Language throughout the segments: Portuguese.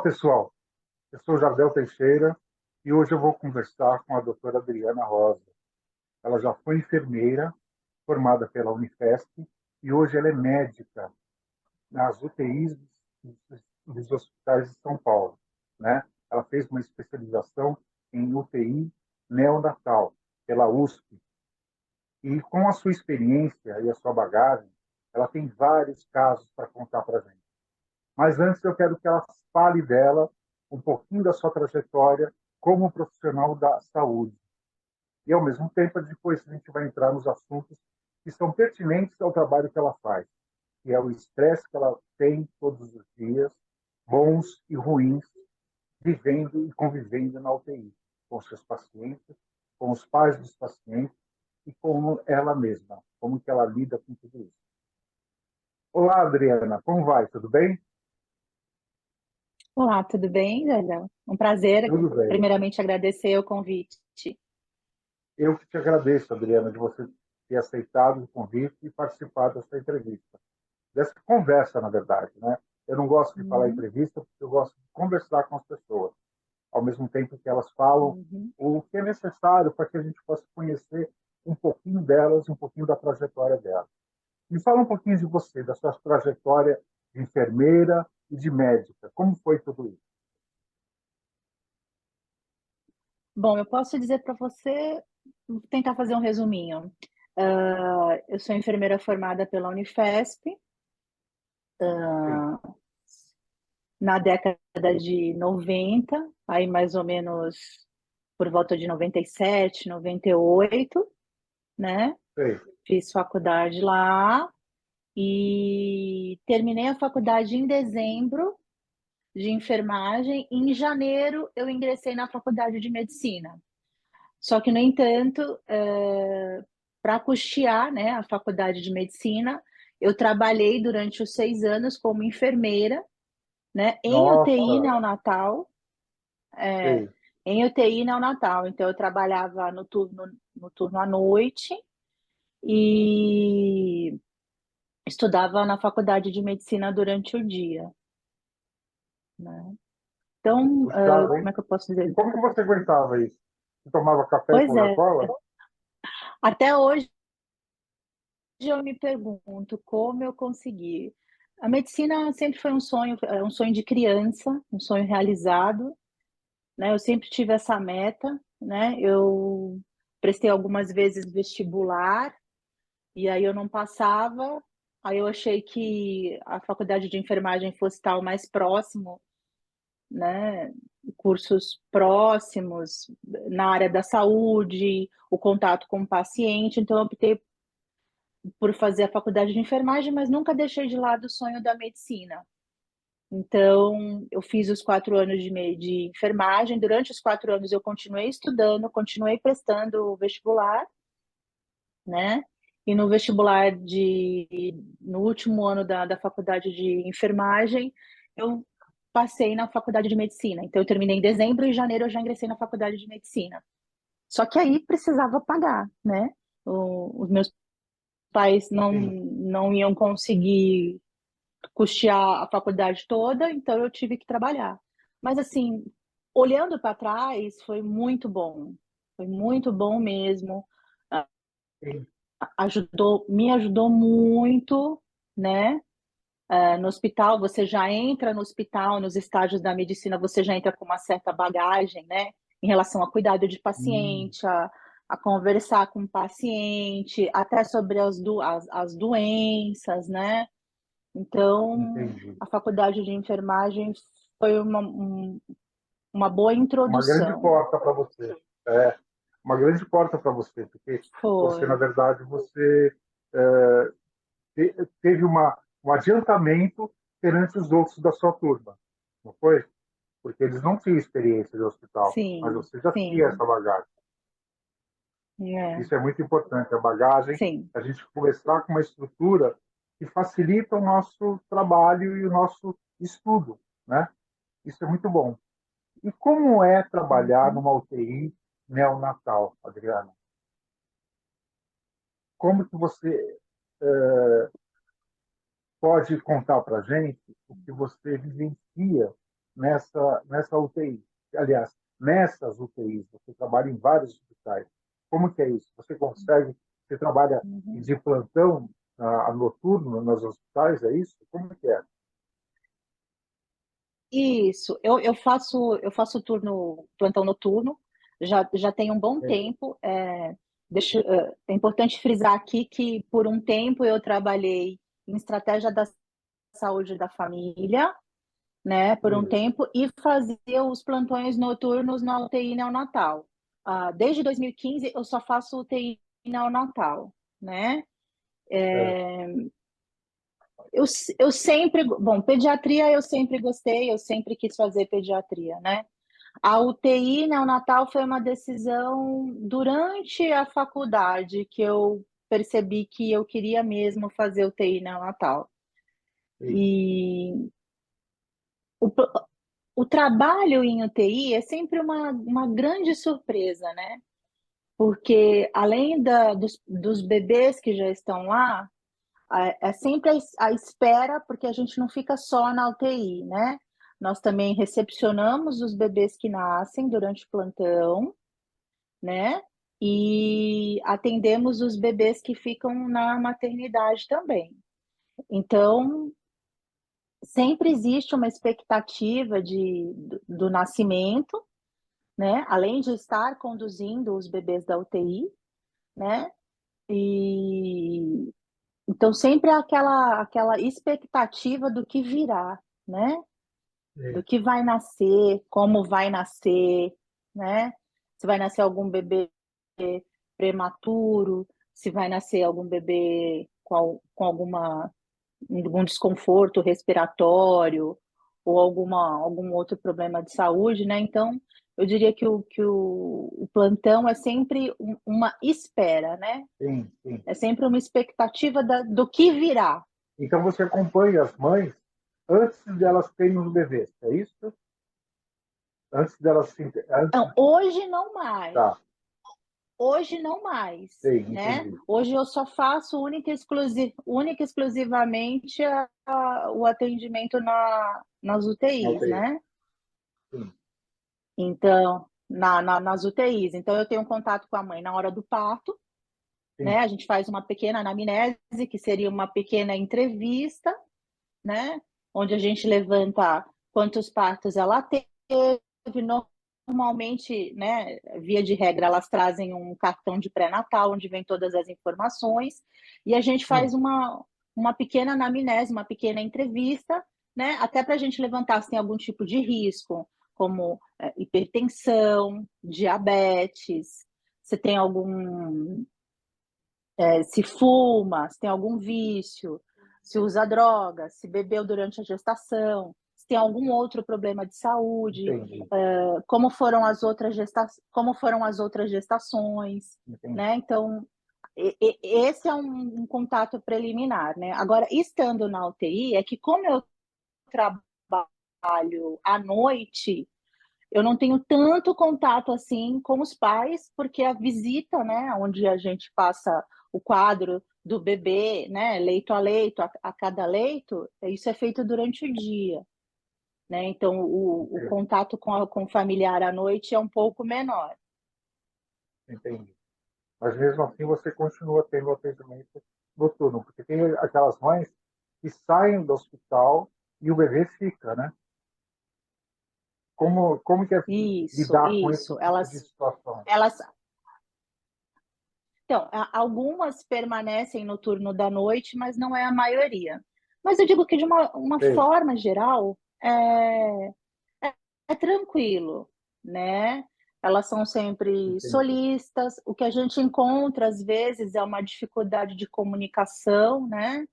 Pessoal. Eu sou Jardel Teixeira e hoje eu vou conversar com a doutora Adriana Rosa. Ela já foi enfermeira, formada pela Unifesp, e hoje ela é médica nas UTIs dos hospitais de São Paulo, né? Ela fez uma especialização em UTI neonatal pela USP. E com a sua experiência e a sua bagagem, ela tem vários casos para contar para a gente. Mas antes eu quero que ela fale dela, um pouquinho da sua trajetória como profissional da saúde. E, ao mesmo tempo, depois a gente vai entrar nos assuntos que são pertinentes ao trabalho que ela faz, que é o estresse que ela tem todos os dias, bons e ruins, vivendo e convivendo na UTI, com seus pacientes, com os pais dos pacientes e com ela mesma, como que ela lida com tudo isso. Olá, Adriana, como vai? Tudo bem? Olá, tudo bem, Jardel? Um prazer, Tudo bem. primeiramente, agradecer o convite. Eu que te agradeço, Adriana, de você ter aceitado o convite e participar dessa entrevista. Dessa conversa, na verdade, né? Eu não gosto de falar Uhum, entrevista porque eu gosto de conversar com as pessoas, ao mesmo tempo que elas falam uhum. o que é necessário para que a gente possa conhecer um pouquinho delas, um pouquinho da trajetória delas. Me fala um pouquinho de você, da sua trajetória de enfermeira e de médica. Como foi tudo isso? Bom, eu posso dizer para você, vou tentar fazer um resuminho. Eu sou enfermeira formada pela Unifesp, Sim, na década de 90, aí mais ou menos por volta de 97, 98, né? sei. Fiz faculdade lá e terminei a faculdade em dezembro de enfermagem. Em janeiro, eu ingressei na faculdade de medicina. Só que, no entanto, para custear, né, a faculdade de medicina, eu trabalhei durante os 6 anos como enfermeira, né, em UTI Nossa, neonatal, é, sei. em UTI neonatal. Então, eu trabalhava no turno à noite e estudava na faculdade de medicina durante o dia, né? Então, Puxado, como hein? é que eu posso E dizer? como que você aguentava isso? Você tomava café e Pois é, Coca-Cola? até hoje eu me pergunto como eu consegui. A medicina sempre foi um sonho de criança, um sonho realizado, né? Eu sempre tive essa meta, né? Eu prestei algumas vezes vestibular e aí eu não passava. Aí eu achei que a faculdade de enfermagem fosse estar o mais próximo, né? Cursos próximos na área da saúde, o contato com o paciente. Então eu optei por fazer a faculdade de enfermagem, mas nunca deixei de lado o sonho da medicina. Então, eu fiz os 4 anos de enfermagem. Durante os 4 anos, eu continuei estudando, continuei prestando o vestibular, né? E no vestibular no último ano da faculdade de enfermagem, eu passei na faculdade de medicina. Então, eu terminei em dezembro e em janeiro eu já ingressei na faculdade de medicina. Só que aí precisava pagar, né? Os meus pais Sim. não iam conseguir custear a faculdade toda, então eu tive que trabalhar. Mas assim, olhando para trás, foi muito bom mesmo. Sim. Me ajudou muito, né? No hospital, você já entra no hospital, nos estágios da medicina, você já entra com uma certa bagagem, né? Em relação a cuidado de Hum, paciente, a conversar com o paciente, até sobre as doenças, né? Então, entendi. a faculdade de enfermagem foi uma boa Uma grande introdução. porta para você. É, uma grande porta para você, porque você, na Foi, verdade, você é, teve um adiantamento perante os outros da sua turma, não foi? Porque eles não tinham experiência de hospital, mas sim, você já tinha sim, essa bagagem. é, Isso é muito importante, a bagagem, sim. a gente começar com uma estrutura que facilita o nosso trabalho e o nosso estudo, né? Isso é muito bom. E como é trabalhar Uhum. numa UTI neonatal, Adriana? Como que você pode contar para a gente o que você vivencia nessa UTI? Aliás, nessas UTIs, você trabalha em vários hospitais. Como que é isso? Você trabalha Uhum. de plantão noturno nos hospitais, é isso? Como que é? Isso, eu faço turno, plantão noturno, já tem um bom É, tempo. É importante frisar aqui que por um tempo eu trabalhei em estratégia da saúde da família, né, por um isso, tempo, e fazia os plantões noturnos na UTI neonatal. Desde 2015 eu só faço UTI neonatal, né? é, Eu, eu sempre, bom, pediatria eu sempre gostei, eu sempre quis fazer pediatria, né? A UTI neonatal foi uma decisão durante a faculdade que eu percebi que eu queria mesmo fazer UTI neonatal. sim, E o, o trabalho em UTI é sempre uma grande surpresa, né? Porque além dos bebês que já estão lá, é sempre a espera, porque a gente não fica só na UTI, né? Nós também recepcionamos os bebês que nascem durante o plantão, né? E atendemos os bebês que ficam na maternidade também. Então, sempre existe uma expectativa do nascimento, né? Além de estar conduzindo os bebês da UTI, né? E então sempre há aquela expectativa do que virá, né? Do sim, que vai nascer, como vai nascer, né? Se vai nascer algum bebê prematuro, se vai nascer algum bebê com algum desconforto respiratório ou algum outro problema de saúde, né? Então, eu diria que o plantão é sempre uma espera, né? sim, sim. É sempre uma expectativa do que virá. Então você acompanha as mães antes delas terem os bebês, é isso? Antes delas se... Então, Antes... hoje não mais. Tá, Hoje não mais, sei, né? entendi. Hoje eu só faço única e exclusivamente o atendimento nas UTIs, Notei. né? Sim, Então, nas UTIs. Então, eu tenho contato com a mãe na hora do parto, né? sim, A gente faz uma pequena anamnese, que seria uma pequena entrevista, né? Onde a gente levanta quantos partos ela teve. Normalmente, né, via de regra, elas trazem um cartão de pré-natal, onde vem todas as informações, e a gente faz sim, uma pequena anamnese, uma pequena entrevista, né, até para a gente levantar se tem algum tipo de risco, como hipertensão, diabetes, se tem se fuma, se tem algum vício, se usa droga, se bebeu durante a gestação, se tem algum outro problema de saúde, entendi, como foram as outras gestações, entendi. né? Então, esse é um contato preliminar, né? Agora, estando na UTI, é que como eu trabalho à noite, eu não tenho tanto contato assim com os pais, porque a visita, né, onde a gente passa o quadro do bebê, né, leito a leito, a cada leito, isso é feito durante o dia, né? Então o Entendi. contato com o familiar à noite é um pouco menor. Entendi. Mas mesmo assim você continua tendo atendimento noturno, porque tem aquelas mães que saem do hospital e o bebê fica, né? Como que é Isso, lidar com esse isso. tipo de situação? Elas, então, algumas permanecem no turno da noite, mas não é a maioria. Mas eu digo que de uma Sei, forma geral, é tranquilo, né? Elas são sempre entendi. solistas. O que a gente encontra, às vezes, é uma dificuldade de comunicação, né?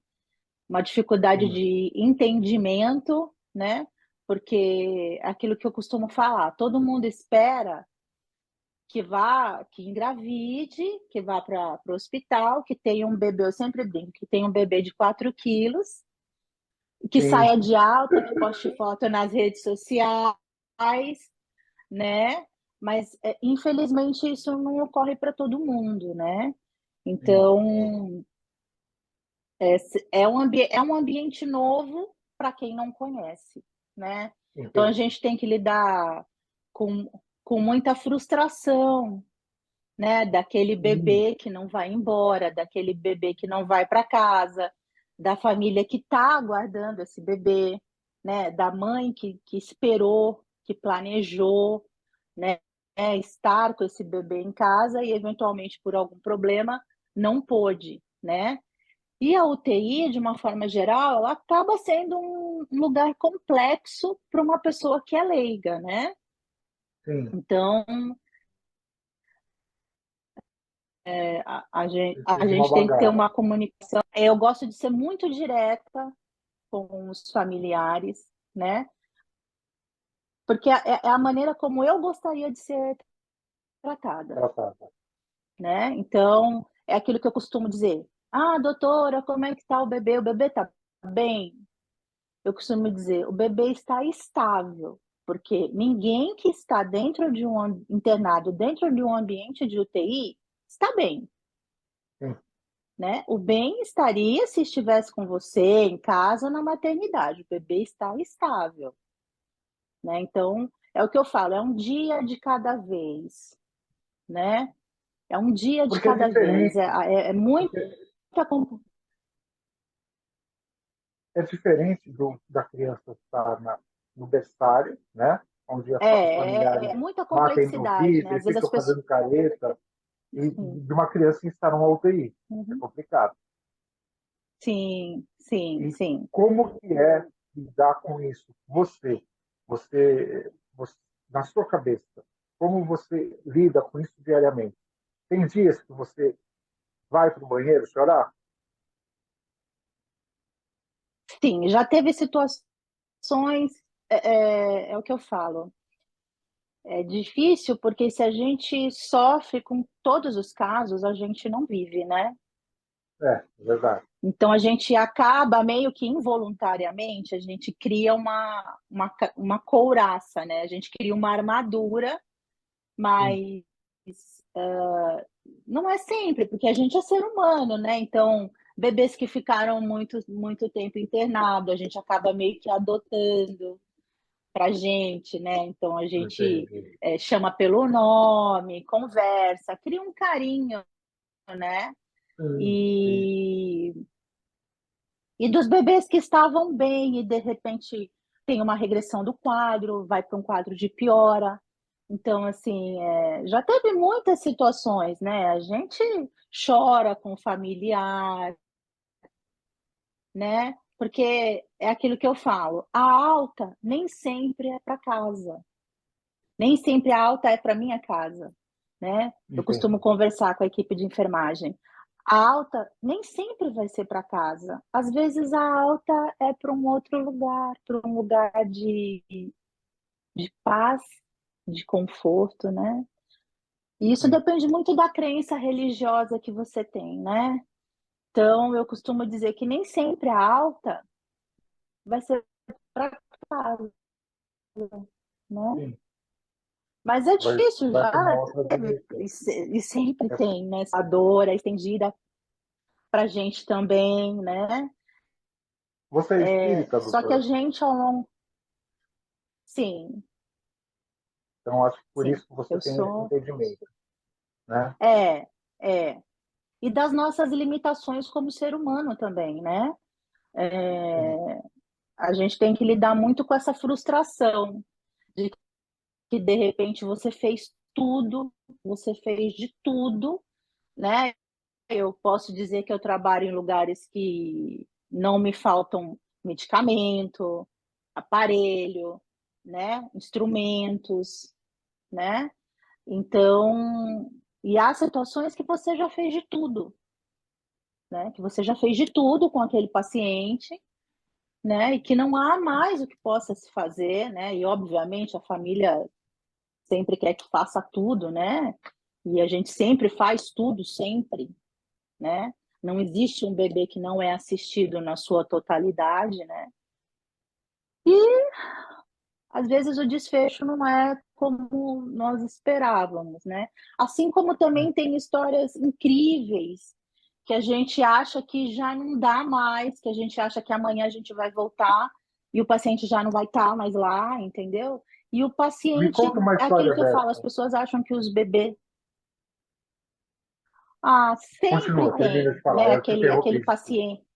Uma dificuldade Sim, de entendimento, né? Porque é aquilo que eu costumo falar, todo mundo espera que engravide, que vá para o hospital, que tenha um bebê, eu sempre brinco, que tenha um bebê de 4 quilos, que sim, saia de alta, que poste foto nas redes sociais, né? Mas infelizmente isso não ocorre para todo mundo, né? sim, Então é um ambiente novo para quem não conhece, né? Então, a entendi. gente tem que lidar com, com muita frustração, né? Daquele Hum, bebê que não vai embora, daquele bebê que não vai para casa, da família que está aguardando esse bebê, né? Da mãe que esperou, que planejou, né? Estar com esse bebê em casa e, eventualmente, por algum problema, não pôde, né? E a UTI, de uma forma geral, ela acaba sendo um lugar complexo para uma pessoa que é leiga, né? sim, Então, a de uma gente tem que ter bagagem. uma comunicação. Eu gosto de ser muito direta com os familiares, né? Porque é a maneira como eu gostaria de ser tratada, Tratada. né? Então, é aquilo que eu costumo dizer. Ah, doutora, como é que está o bebê? O bebê está bem? Eu costumo dizer, o bebê está estável, porque ninguém que está dentro de um internado, dentro de um ambiente de UTI, está bem, Sim. né? O bem estaria se estivesse com você em casa ou na maternidade. O bebê está estável, né? Então, é o que eu falo, é um dia de cada vez, né? É um dia de Porque é cada vez. diferente, É muita. porque é diferente da criança estar no berçário, né? Onde os familiares É muita batem no complexidade, né? vidro e Às vezes as ficam pessoas. fazendo careta, e Sim, de uma criança que está numa UTI. É uhum. complicado. Sim, sim, E sim. como que é lidar com isso? Você, na sua cabeça, como você lida com isso diariamente? Tem dias que você vai para o banheiro chorar? Sim, já teve situações, é o que eu falo. É difícil porque se a gente sofre com todos os casos, a gente não vive, né? É verdade. Então a gente acaba meio que involuntariamente, a gente cria uma couraça, né? A gente cria uma armadura, Sim, mas não é sempre, porque a gente é ser humano, né? Então, bebês que ficaram muito tempo internado, a gente acaba meio que adotando para gente, né? Então a gente entendi. chama pelo nome, conversa, cria um carinho, né? Sim, sim. E, e dos bebês que estavam bem e de repente tem uma regressão do quadro, vai para um quadro de piora. Então, assim, já teve muitas situações, né? A gente chora com o familiar, né? Porque é aquilo que eu falo, a alta nem sempre é para casa. Nem sempre a alta é para minha casa, né? Eu costumo Entendi. conversar com a equipe de enfermagem. A alta nem sempre vai ser para casa. Às vezes a alta é para um outro lugar, para um lugar de paz, de conforto, né? E isso Sim. depende muito da crença religiosa que você tem, né? Então, eu costumo dizer que nem sempre a alta vai ser para casa, né? Sim. Mas é Vai, difícil, vai já para uma outra teve, dimensão. e sempre É, tem, né? Essa dor é estendida para a gente também, né? você é espírita, Só que a doutora? gente, ao longo. Sim, Então, acho que por sim, isso que você eu tem esse sou. entendimento, né? É, é. E das nossas limitações como ser humano também, né? Sim. A gente tem que lidar muito com essa frustração de que, de repente, você fez tudo, você fez de tudo, né? Eu posso dizer que eu trabalho em lugares que não me faltam medicamento, aparelho, né, instrumentos, né? Então, e há situações que você já fez de tudo, né? Que você já fez de tudo com aquele paciente, né? E que não há mais o que possa se fazer, né? E obviamente a família sempre quer que faça tudo, né? E a gente sempre faz tudo, sempre, né? Não existe um bebê que não é assistido na sua totalidade, né? E às vezes o desfecho não é como nós esperávamos, né? Assim como também tem histórias incríveis que a gente acha que já não dá mais, que a gente acha que amanhã a gente vai voltar e o paciente já não vai estar mais lá, entendeu? E o Me paciente, conta uma é aquilo história que eu falo, as dessa. pessoas acham que os bebês, ah, sempre Continua, termina de tem, falar. né? Eu te Aquele interrompi, desculpa. paciente,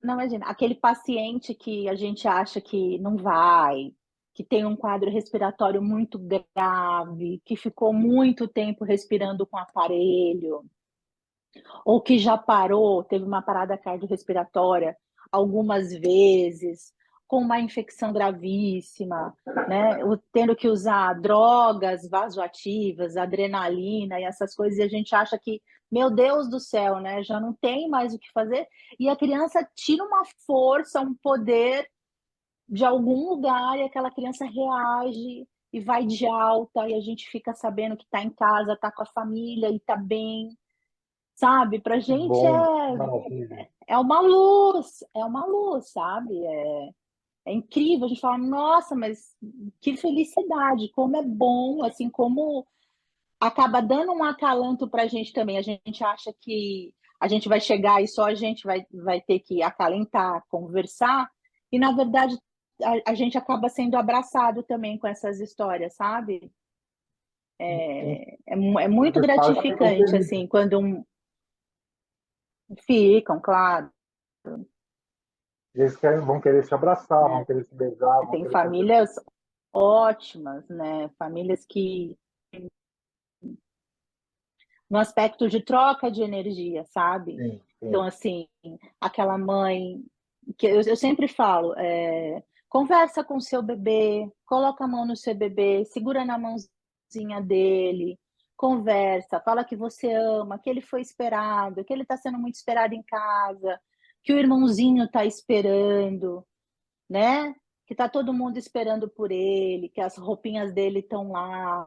não imagina, aquele paciente que a gente acha que não vai, que tem um quadro respiratório muito grave, que ficou muito tempo respirando com aparelho, ou que já parou, teve uma parada cardiorrespiratória algumas vezes, com uma infecção gravíssima, né? Tendo que usar drogas vasoativas, adrenalina e essas coisas, e a gente acha que, meu Deus do céu, né? Já não tem mais o que fazer, e a criança tira uma força, um poder de algum lugar, e aquela criança reage e vai de alta, e a gente fica sabendo que está em casa, está com a família e está bem, sabe? Pra Que gente bom, que maravilha. é uma luz, sabe? É incrível, a gente fala, nossa, mas que felicidade, como é bom, assim, como acaba dando um acalanto pra gente também. A gente acha que a gente vai chegar e só a gente vai ter que acalentar, conversar, e na verdade a gente acaba sendo abraçado também com essas histórias, sabe? Sim, É muito os pais ficam gratificante, felizes. assim, quando ficam, claro. Eles vão querer se abraçar, vão Né? querer se beijar, vão Tem querer conversar. famílias ótimas, né? Famílias que, no aspecto de troca de energia, sabe? Sim, Então, sim. assim, aquela mãe, que eu sempre falo, conversa com o seu bebê, coloca a mão no seu bebê, segura na mãozinha dele, conversa, fala que você ama, que ele foi esperado, que ele está sendo muito esperado em casa, que o irmãozinho está esperando, né? Que tá todo mundo esperando por ele, que as roupinhas dele estão lá,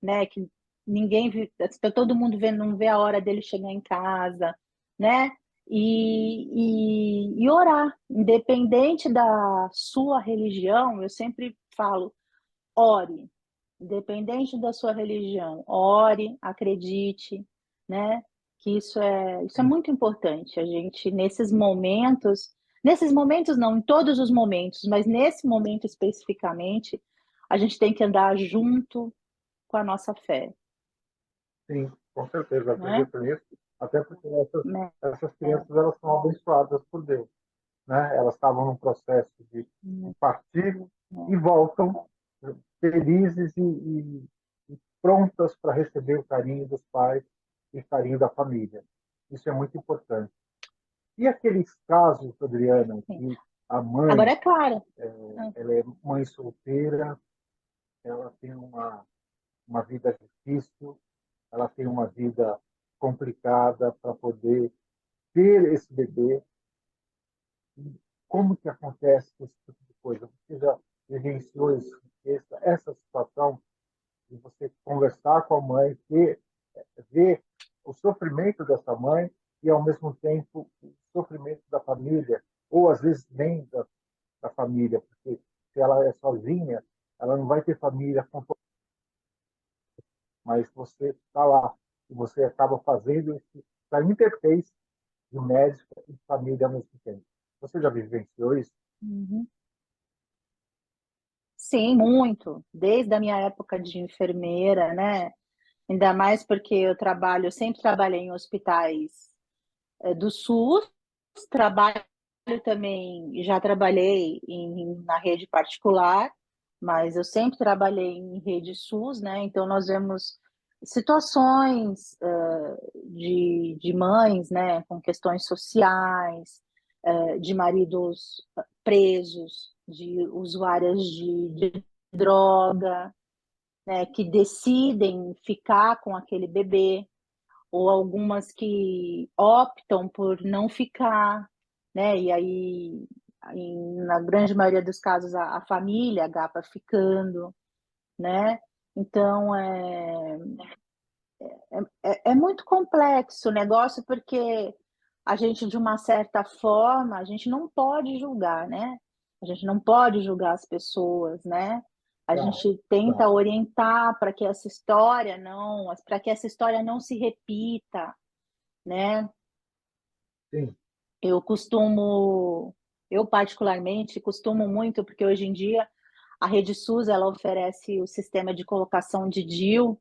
né? Que ninguém tá todo mundo vendo, não vê a hora dele chegar em casa, né? E orar, independente da sua religião, eu sempre falo, ore, independente da sua religião, ore, acredite, né? Que isso é Sim. muito importante. A gente, nesses momentos não, em todos os momentos, mas nesse momento especificamente, a gente tem que andar junto com a nossa fé, Sim, com certeza, eu né? acredito nisso. Até porque Né? essas crianças elas são abençoadas por Deus, né? Elas estavam num processo de partir e voltam felizes e prontas para receber o carinho dos pais e o carinho da família. Isso é muito importante. E aqueles casos, Adriana, que a Agora mãe, é claro, ela é mãe solteira, ela tem uma vida difícil, ela tem uma vida complicada para poder ter esse bebê. Como que acontece esse tipo de coisa? Você já vivenciou essa situação de você conversar com a mãe, ver o sofrimento dessa mãe e, ao mesmo tempo, o sofrimento da família, ou às vezes nem da família, porque se ela é sozinha, ela não vai ter família, mas você está lá e você acaba fazendo essa interface de médica e família ao mesmo tempo. Você já vivenciou isso? uhum. Sim, muito, desde a minha época de enfermeira, né? Ainda mais porque eu sempre trabalhei em hospitais do SUS, trabalho também, já trabalhei na rede particular, mas eu sempre trabalhei em rede SUS, né? Então nós vemos situações de mães, né, com questões sociais, de maridos presos, de usuárias de droga, né, que decidem ficar com aquele bebê, ou algumas que optam por não ficar, né? E aí, na grande maioria dos casos, a família acaba ficando, né? Então, é muito complexo o negócio, porque a gente, de uma certa forma, a gente não pode julgar, né? A gente não pode julgar as pessoas, né? A Tá, gente tenta tá. orientar para que essa história não se repita, né? Sim, Eu costumo Eu particularmente costumo muito, porque hoje em dia a Rede SUS ela oferece o sistema de colocação de DIU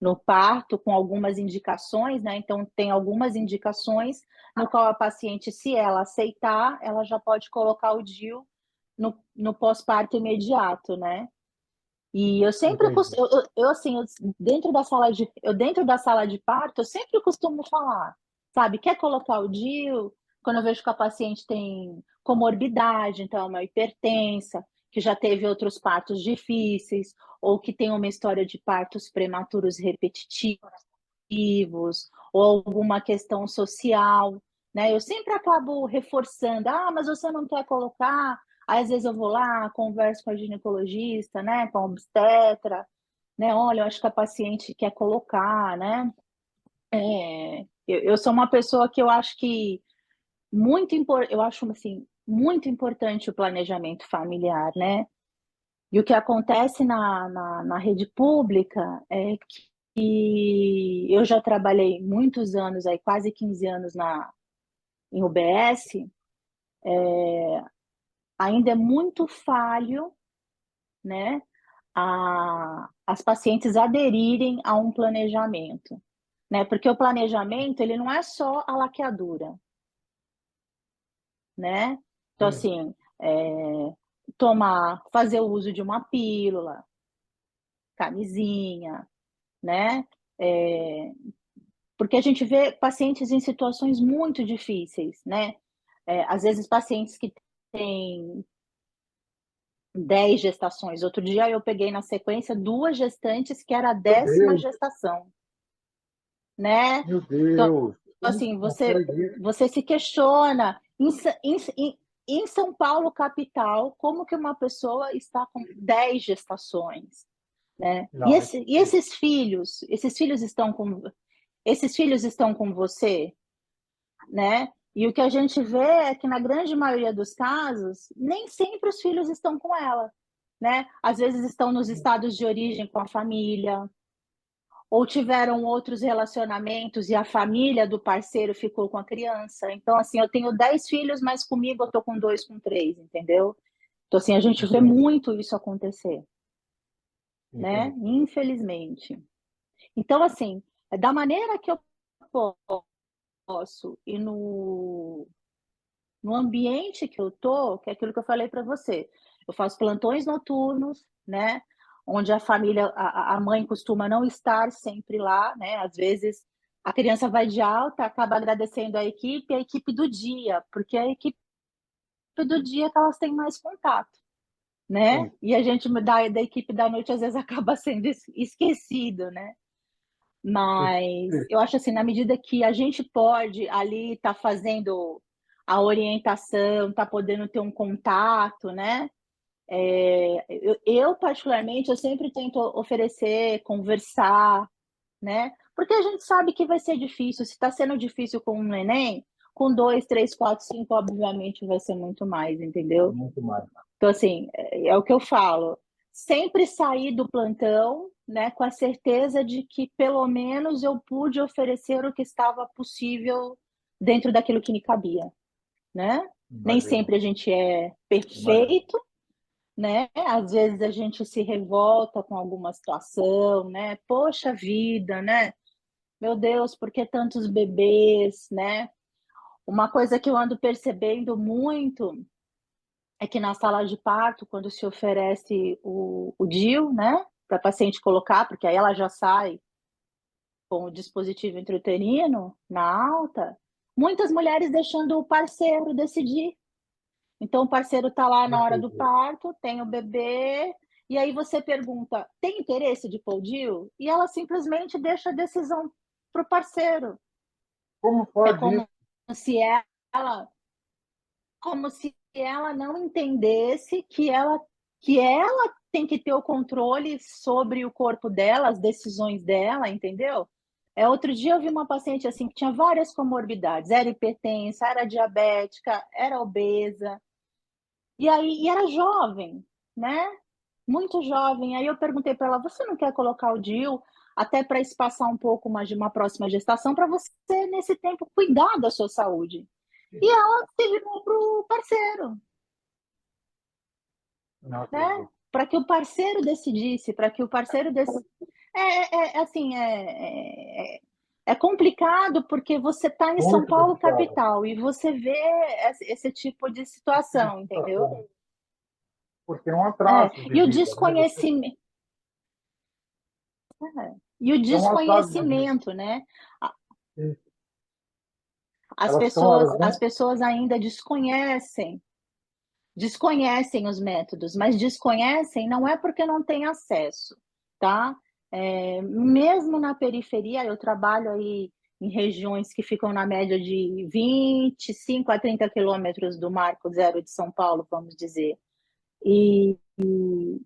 no parto com algumas indicações, né? Então tem algumas indicações no qual a paciente, se ela aceitar, ela já pode colocar o DIU no pós-parto imediato, né? E eu sempre Entendi. assim, dentro da sala de parto, eu sempre costumo falar, sabe, quer colocar o DIU? Quando eu vejo que a paciente tem comorbidade, então é uma hipertensa, que já teve outros partos difíceis, ou que tem uma história de partos prematuros repetitivos, ou alguma questão social, né? Eu sempre acabo reforçando, mas você não quer colocar? Aí, às vezes eu vou lá, converso com a ginecologista, né, com a obstetra, né? Olha, eu acho que a paciente quer colocar, né? Eu sou uma pessoa que eu acho que eu acho assim muito importante o planejamento familiar, né? E o que acontece na rede pública é que eu já trabalhei muitos anos, aí, quase 15 anos em UBS, ainda é muito falho, né, as pacientes aderirem a um planejamento, né? Porque o planejamento, ele não é só a laqueadura, né? Então, Sim. assim, fazer o uso de uma pílula, camisinha, né? É, porque a gente vê pacientes em situações muito difíceis, né? Às vezes pacientes que têm 10 gestações. Outro dia eu peguei na sequência 2 gestantes que era a Meu 10ª Deus, gestação, né? meu Então, Deus. Como que assim, consegue? você se questiona, em São Paulo, capital, como que uma pessoa está com 10 gestações, né? E, Não, é possível. esses filhos estão com você, né? E o que a gente vê é que, na grande maioria dos casos, nem sempre os filhos estão com ela, né? Às vezes estão nos estados de origem com a família, ou tiveram outros relacionamentos e a família do parceiro ficou com a criança. Então, assim, eu tenho 10 filhos, mas comigo eu tô com 2, com 3, entendeu? Então, assim, a gente vê Entendi, muito isso acontecer, né? entendi. Infelizmente. Então, assim, da maneira que eu posso e no ambiente que eu tô, que é aquilo que eu falei para você, eu faço plantões noturnos, né? Onde a família, a mãe costuma não estar sempre lá, né? Às vezes a criança vai de alta, acaba agradecendo a equipe do dia, porque a equipe do dia é que elas têm mais contato, né? Sim, E a gente da equipe da noite às vezes acaba sendo esquecido, né? Mas sim, eu acho assim, na medida que a gente pode ali estar fazendo a orientação, tá podendo ter um contato, né? Particularmente, eu sempre tento oferecer, conversar, né? Porque a gente sabe que vai ser difícil. Se está sendo difícil com um neném, com 2, 3, 4, 5, obviamente vai ser muito mais, entendeu? muito mais. Então, assim, é o que eu falo. Sempre sair do plantão, né, com a certeza de que pelo menos eu pude oferecer o que estava possível dentro daquilo que me cabia, né? Nem Imagino, sempre a gente é imagino. perfeito, né? Às vezes a gente se revolta com alguma situação, né? Poxa vida, né? Meu Deus, por que tantos bebês, né? Uma coisa que eu ando percebendo muito é que na sala de parto, quando se oferece o DIU, né, para a paciente colocar, porque aí ela já sai com o dispositivo intrauterino na alta, muitas mulheres deixando o parceiro decidir. Então, o parceiro está lá Não na hora do acredito. parto, tem o bebê, e aí você pergunta: tem interesse de pôr o DIU? E ela simplesmente deixa a decisão para o parceiro. Como É pode isso? se ela como se ela não entendesse que ela tem que ter o controle sobre o corpo dela, as decisões dela, entendeu? Outro dia eu vi uma paciente assim que tinha várias comorbidades, era hipertensa, era diabética, era obesa, e era jovem, né? Muito jovem. Aí eu perguntei para ela: você não quer colocar o DIU até para espaçar um pouco de uma próxima gestação para você, nesse tempo, cuidar da sua saúde? E ela se virou pro parceiro. Não né? acredito. Para que o parceiro decidisse, para que o parceiro assim, é complicado porque você está em São Muito Paulo complicado. capital e você vê esse tipo de Esse tipo de situação, entendeu? situação. Porque é um atraso de E o vida, né? Você, desconhecimento, e o é um atraso de vida. desconhecimento, né? Sim. As Elas estão, pessoas, elas as não. pessoas ainda desconhecem os métodos, mas desconhecem não é porque não tem acesso, tá? Mesmo na periferia, eu trabalho aí em regiões que ficam na média de 25 a 30 quilômetros do Marco Zero de São Paulo, vamos dizer.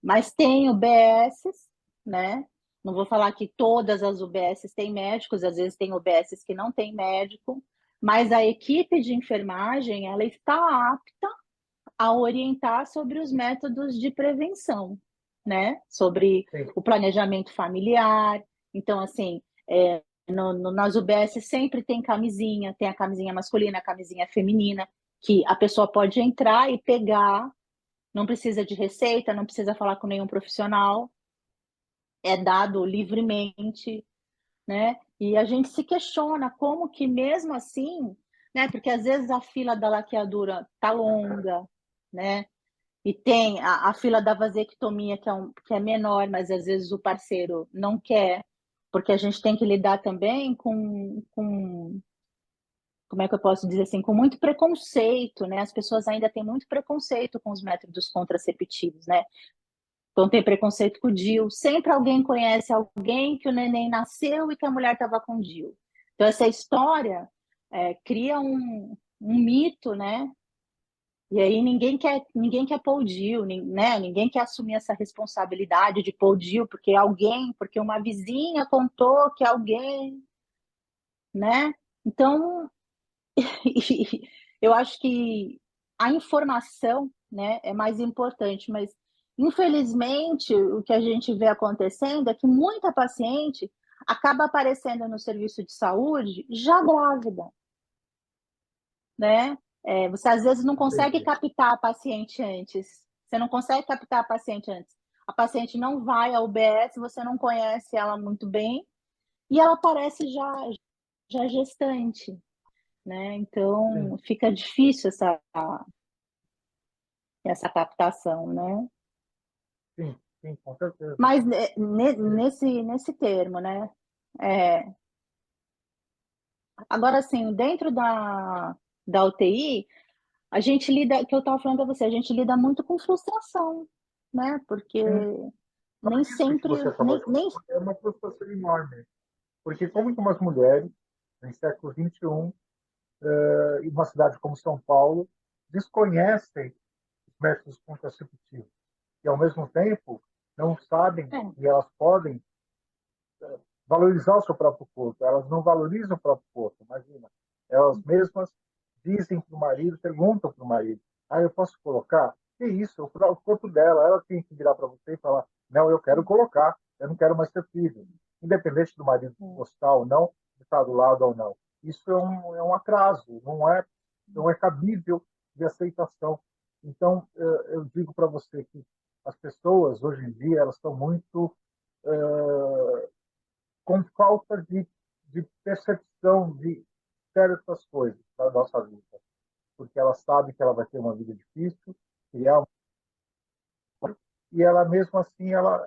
Mas tem UBSs, né? Não vou falar que todas as UBSs têm médicos, às vezes tem UBSs que não têm médico, mas a equipe de enfermagem, ela está apta a orientar sobre os métodos de prevenção, né? Sobre Sim, o planejamento familiar. Então, assim, nas UBS sempre tem camisinha, tem a camisinha masculina, a camisinha feminina, que a pessoa pode entrar e pegar, não precisa de receita, não precisa falar com nenhum profissional, é dado livremente, né? E a gente se questiona como que mesmo assim, né? Porque às vezes a fila da laqueadura tá longa, né? E tem a fila da vasectomia, que é menor, mas às vezes o parceiro não quer, porque a gente tem que lidar também como é que eu posso dizer assim, com muito preconceito, né? As pessoas ainda têm muito preconceito com os métodos contraceptivos, né? Então tem preconceito com o DIU. Sempre alguém conhece alguém que o neném nasceu e que a mulher estava com o DIU. Então essa história cria um mito, né? E aí ninguém quer pôr o DIU, né? Ninguém quer assumir essa responsabilidade de pôr o DIU, porque uma vizinha contou que alguém, né? Então, eu acho que a informação, né, é mais importante, mas infelizmente o que a gente vê acontecendo é que muita paciente acaba aparecendo no serviço de saúde já grávida, né? Você às vezes não consegue entendi. captar a paciente antes. Você não consegue captar a paciente antes. A paciente não vai ao UBS, você não conhece ela muito bem, e ela aparece já gestante, né? Sim, Então fica difícil essa captação, né? sim, sim, com certeza. Mas É, nesse termo, né? É, agora, assim, dentro da UTI, a gente lida, que eu estava falando para você, a gente lida muito com frustração, né? Porque sim. nem Isso que sempre, você acabou nem, de nem falar é uma frustração enorme. Porque como que umas mulheres, em século XXI, em uma cidade como São Paulo, desconhecem os métodos contraceptivos e, ao mesmo tempo, não sabem é, que elas podem valorizar o seu próprio corpo. Elas não valorizam o próprio corpo, imagina. Elas mesmas dizem para o marido, perguntam para o marido: ah, eu posso colocar? Que isso? O corpo dela, ela tem que virar para você e falar: não, eu quero colocar, eu não quero mais ter filho. Independente do marido gostar ou não, de estar do lado ou não. Isso é um atraso, não é cabível de aceitação. Então, eu digo para você que as pessoas, hoje em dia, elas estão muito com falta de percepção de certas coisas da nossa vida, porque ela sabe que ela vai ter uma vida difícil, e ela mesmo assim ela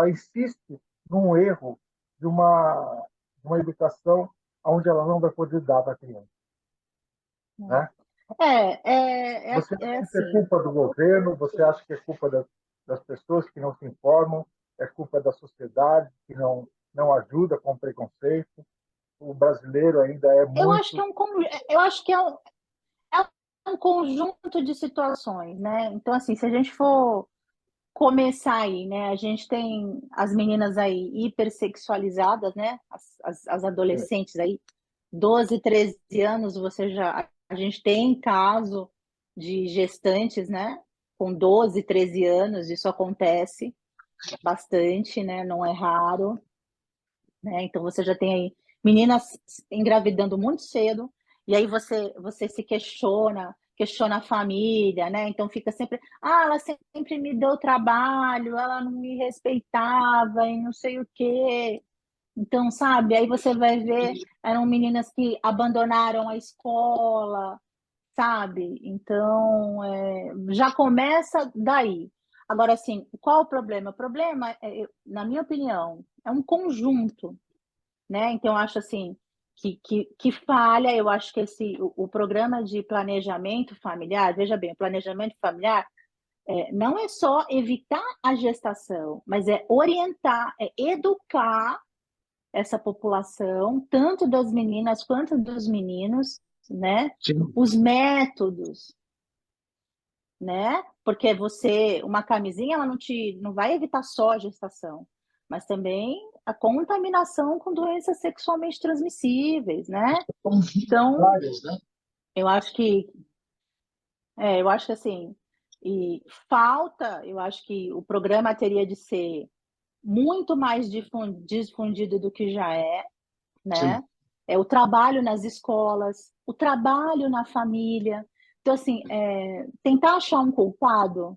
insiste num erro de uma educação onde ela não vai poder dar para a criança, né? Você acha é que isso é assim. culpa do governo? Você acha que é culpa das pessoas que não se informam? É culpa da sociedade que não ajuda com preconceito? O brasileiro ainda é Eu acho que muito. eu acho que é um conjunto de situações, né? Então, assim, se a gente for começar aí, né? A gente tem as meninas aí hipersexualizadas, né? As adolescentes aí, 12, 13 anos, a gente tem caso de gestantes, né? Com 12, 13 anos, isso acontece bastante, né? Não é raro, né? Então você já tem aí meninas engravidando muito cedo, e aí você se questiona questiona a família, né? Então fica sempre, ah, ela sempre me deu trabalho, ela não me respeitava e não sei o quê. Então, sabe, aí você vai ver, eram meninas que abandonaram a escola, sabe? Então, já começa daí. Agora, assim, qual o problema? O problema, na minha opinião, é um conjunto, né? Então, eu acho assim que falha. Eu acho que o programa de planejamento familiar, veja bem, o planejamento familiar não é só evitar a gestação, mas é orientar, é educar essa população, tanto das meninas quanto dos meninos, né? Sim. Os métodos, né? Porque uma camisinha, ela não vai evitar só a gestação, mas também a contaminação com doenças sexualmente transmissíveis, né? São Então, várias, né? eu acho que, assim, e eu acho que o programa teria de ser muito mais difundido do que já é, Sim. né? O trabalho nas escolas, o trabalho na família. Então, assim, tentar achar um culpado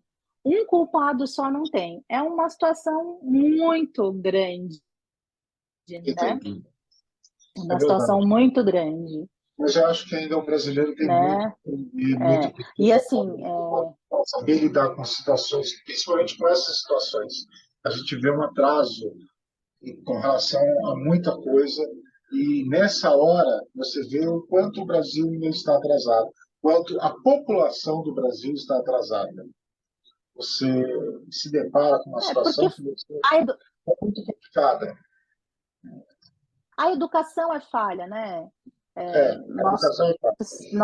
só não tem. É uma situação muito grande, né? Entendi. É Uma situação verdade. muito grande, Mas eu acho que ainda o brasileiro tem muito, né? e muito que E assim, saber lidar com situações, principalmente com essas situações. A gente vê um atraso com relação a muita coisa, e nessa hora você vê o quanto o Brasil ainda está atrasado, quanto a população do Brasil está atrasada. Você se depara com uma porque situação que você a, edu- é muito complicada. a educação é falha, né? É, a Nosso, educação é fácil.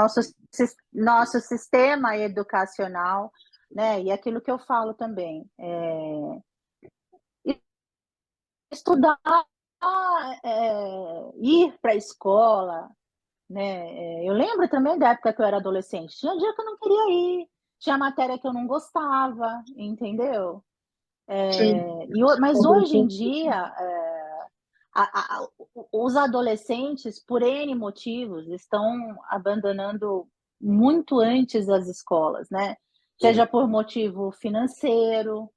nosso sistema educacional, né? E aquilo que eu falo também, estudar, ir para a escola, né? Eu lembro também da época que eu era adolescente. Tinha dia que eu não queria ir, tinha matéria que eu não gostava, entendeu? Sim, Mas hoje em dia, os adolescentes, por N motivos, estão abandonando muito antes as escolas, né? Seja por motivo financeiro,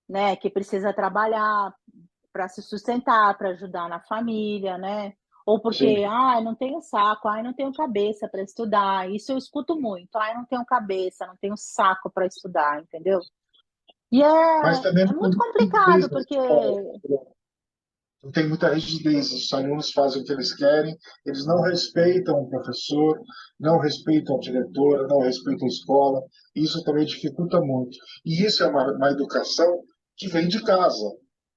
né? Que precisa trabalhar para se sustentar, para ajudar na família, né? Ou sim. porque, não tenho saco, não tenho cabeça para estudar. Isso eu escuto muito. Não tenho cabeça, não tenho saco para estudar, entendeu? E Mas também é não tem muito muita rigidez complicado, na porque escola. Não tem muita rigidez. Os alunos fazem o que eles querem, eles não respeitam o professor, não respeitam a diretora, não respeitam a escola. Isso também dificulta muito. E isso é uma educação que vem de casa.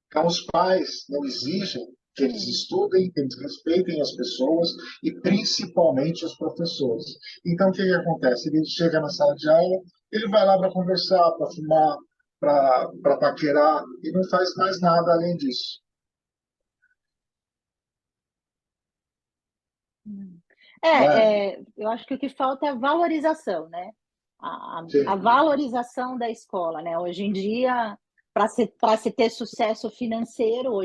Então, os pais não exigem que eles sim, estudem, que eles respeitem as pessoas e principalmente os professores. Então, o que acontece? Ele chega na sala de aula, ele vai lá para conversar, para fumar, para paquerar e não faz mais nada além disso. Não é? eu acho que o que falta é a valorização, né? A Sim, valorização da escola, né? Hoje em dia, para se ter sucesso financeiro,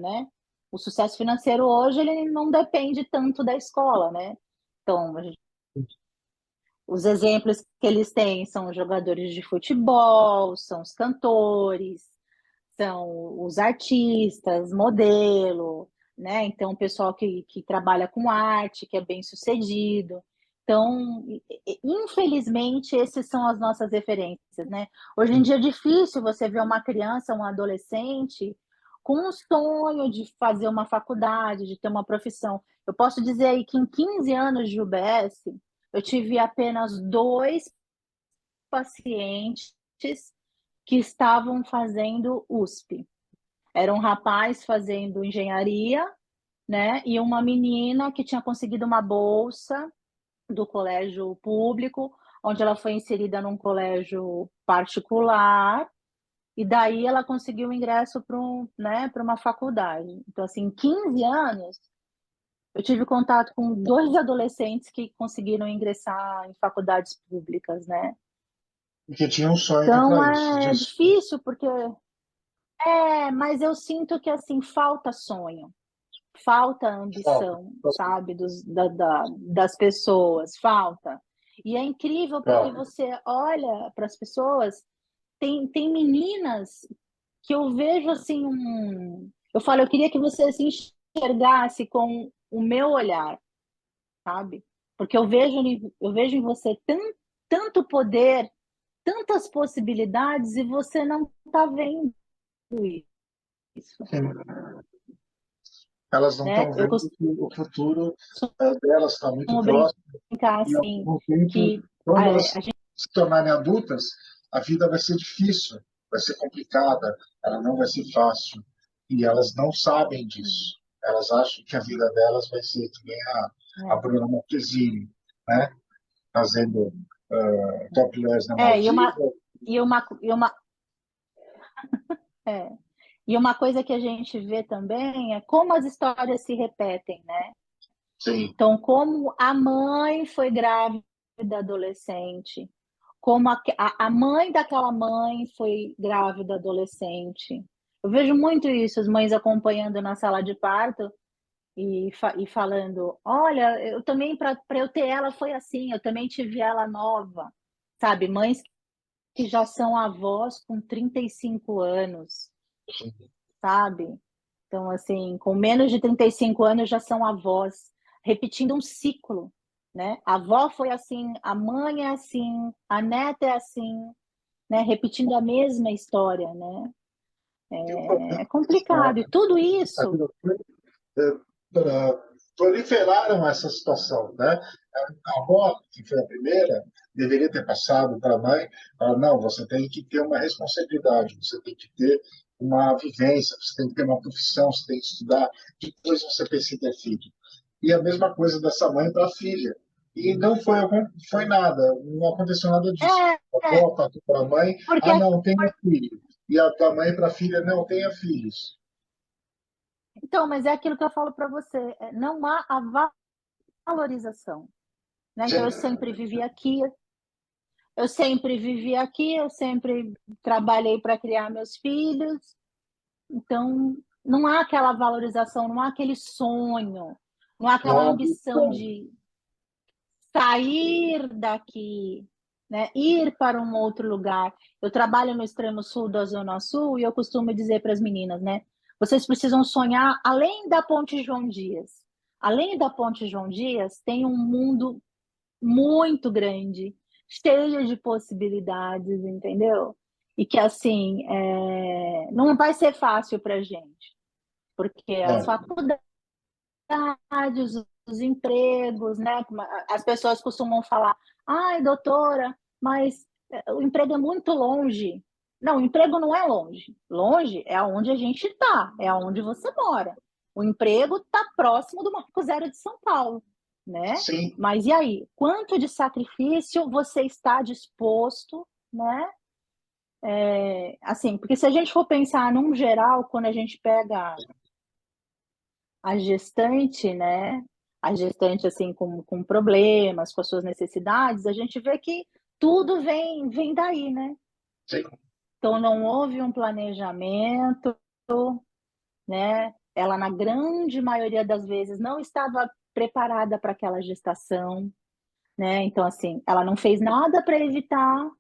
né? O sucesso financeiro hoje ele não depende tanto da escola, né? Então, os exemplos que eles têm são os jogadores de futebol, são os cantores, são os artistas, modelo, né? Então, o pessoal que trabalha com arte, que é bem sucedido. Então, infelizmente, essas são as nossas referências, né? Hoje em dia é difícil você ver uma criança, um adolescente com um sonho de fazer uma faculdade, de ter uma profissão. Eu posso dizer aí que em 15 anos de UBS, eu tive apenas 2 pacientes que estavam fazendo USP. Era um rapaz fazendo engenharia, né? E uma menina que tinha conseguido uma bolsa do colégio público, onde ela foi inserida num colégio particular, e daí ela conseguiu o ingresso para uma faculdade. Então, assim, em 15 anos, eu tive contato com 2 adolescentes que conseguiram ingressar em faculdades públicas, né? porque tinha um sonho Então, para isso. é Disso. difícil, porque mas eu sinto que assim falta sonho, falta Falta. ambição, sabe, das pessoas, falta. E é incrível porque você olha para as pessoas, tem meninas que eu vejo assim, eu falo, eu queria que você se enxergasse com o meu olhar, sabe? Porque eu vejo em você tanto poder, tantas possibilidades e você não está vendo isso, Sim. Elas não né? estão Eu vendo costumo que o futuro delas está muito próximo brincar e, ao assim, mesmo tempo, que quando elas a gente se tornarem adultas, a vida vai ser difícil, vai ser complicada, ela não vai ser fácil. E elas não sabem disso. Elas acham que a vida delas vai ser que nem a Bruna Marquezine, né? Fazendo topless na e uma Maldivas. e uma e uma é, e uma coisa que a gente vê também é como as histórias se repetem, né? Sim, Então, como a mãe foi grávida adolescente, como a mãe daquela mãe foi grávida adolescente. Eu vejo muito isso, as mães acompanhando na sala de parto e falando: olha, eu também, para eu ter ela foi assim, eu também tive ela nova. Sabe, mães que já são avós com 35 anos, sabe? Então, assim, com menos de 35 anos já são avós, repetindo um ciclo, né? A avó foi assim, a mãe é assim, a neta é assim, né? Repetindo a mesma história, né? e o problema É é que complicado. E tudo isso, proliferaram essa situação, né? A avó, que foi a primeira, deveria ter passado para a mãe, não, você tem que ter uma responsabilidade, você tem que ter uma vivência, você tem que ter uma profissão, você tem que estudar, depois você pensa em ter filho. E a mesma coisa dessa mãe para a filha. E não foi nada, não aconteceu nada disso. é, A é avó passou para a mãe, porque não, tenha filho. E a da mãe para a filha, não, tenha filhos. então, mas é aquilo que eu falo para você, não há a valorização, né? Então, Sim, eu sempre vivi aqui, eu sempre trabalhei para criar meus filhos. Então, não há aquela valorização, não há aquele sonho, não há aquela não há ambição ambição. de sair daqui, né? Ir para um outro lugar. Eu trabalho no extremo sul da Zona Sul e eu costumo dizer para as meninas, né? Vocês precisam sonhar além da Ponte João Dias. Além da Ponte João Dias, tem um mundo muito grande, cheio de possibilidades, entendeu? E que, assim, não vai ser fácil para a gente, porque as Não. faculdades, os empregos, né? As pessoas costumam falar, ai, doutora, mas o emprego é muito longe. Não, o emprego não é longe. Longe é onde a gente está, é onde você mora. O emprego está próximo do Marco Zero de São Paulo, né? Sim, Mas e aí? Quanto de sacrifício você está disposto, né? Assim, porque se a gente for pensar num geral, quando a gente pega a gestante, né? A gestante, assim, com problemas, com as suas necessidades, a gente vê que tudo vem daí, né? sim. Então, não houve um planejamento, né? Ela, na grande maioria das vezes, não estava preparada para aquela gestação, né? Então, assim, ela não fez nada para evitar,